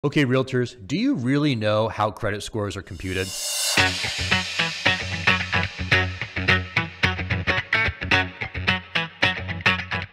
Okay, realtors, do you really know how credit scores are computed?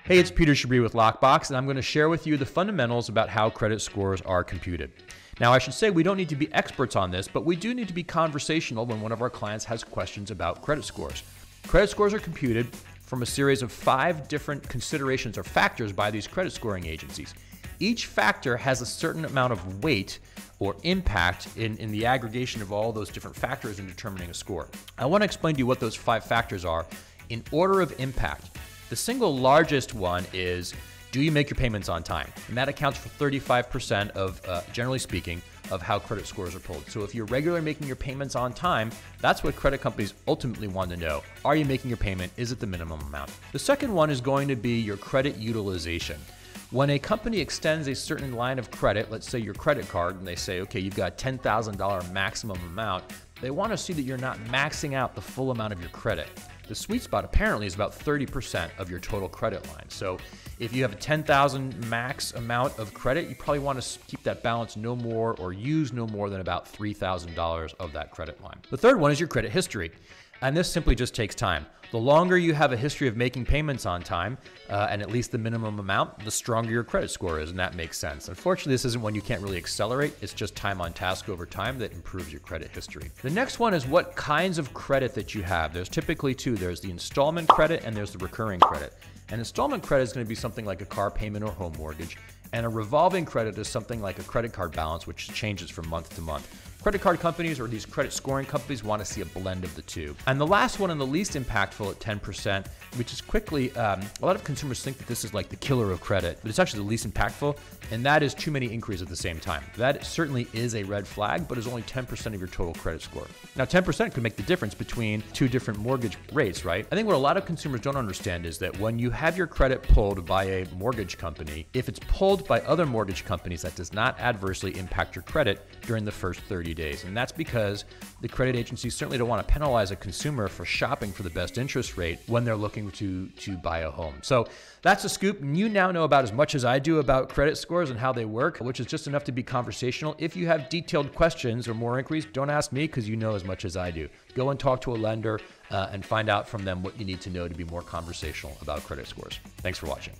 Hey, it's Peter Chabris with Lockbox, and I'm going to share with you the fundamentals about how credit scores are computed. Now, I should say we don't need to be experts on this, but we do need to be conversational when one of our clients has questions about credit scores. Credit scores are computed from a series of 5 different considerations or factors by these credit scoring agencies. Each factor has a certain amount of weight or impact in the aggregation of all those different factors in determining a score. I want to explain to you what those 5 factors are in order of impact. The single largest one is, do you make your payments on time? And that accounts for 35% of, generally speaking, of how credit scores are pulled. So if you're regularly making your payments on time, that's what credit companies ultimately want to know. Are you making your payment? Is it the minimum amount? The second one is going to be your credit utilization. When a company extends a certain line of credit, let's say your credit card, and they say, okay, you've got $10,000 maximum amount, they want to see that you're not maxing out the full amount of your credit. The sweet spot apparently is about 30% of your total credit line. So if you have a $10,000 max amount of credit, you probably want to keep that balance no more or use no more than about $3,000 of that credit line. The third one is your credit history. And this simply just takes time. The longer you have a history of making payments on time, and at least the minimum amount, the stronger your credit score is, and that makes sense. Unfortunately, this isn't one you can't really accelerate. It's just time on task over time that improves your credit history. The next one is what kinds of credit that you have. There's typically 2. There's the installment credit and there's the recurring credit. An installment credit is going to be something like a car payment or home mortgage, and a revolving credit is something like a credit card balance, which changes from month to month. Credit card companies or these credit scoring companies want to see a blend of the 2. And the last one and the least impactful at 10%, which is quickly, a lot of consumers think that this is like the killer of credit, but it's actually the least impactful, and that is too many inquiries at the same time. That certainly is a red flag, but is only 10% of your total credit score. Now, 10% could make the difference between 2 different mortgage rates, right? I think what a lot of consumers don't understand is that when you have your credit pulled by a mortgage company, if it's pulled by other mortgage companies, that does not adversely impact your credit during the first 30 days. And that's because the credit agencies certainly don't want to penalize a consumer for shopping for the best interest rate when they're looking to buy a home. So that's a scoop. And you now know about as much as I do about credit scores and how they work, which is just enough to be conversational. If you have detailed questions or more inquiries, don't ask me because you know as much as I do. Go and talk to a lender and find out from them what you need to know to be more conversational about credit scores. Thanks for watching.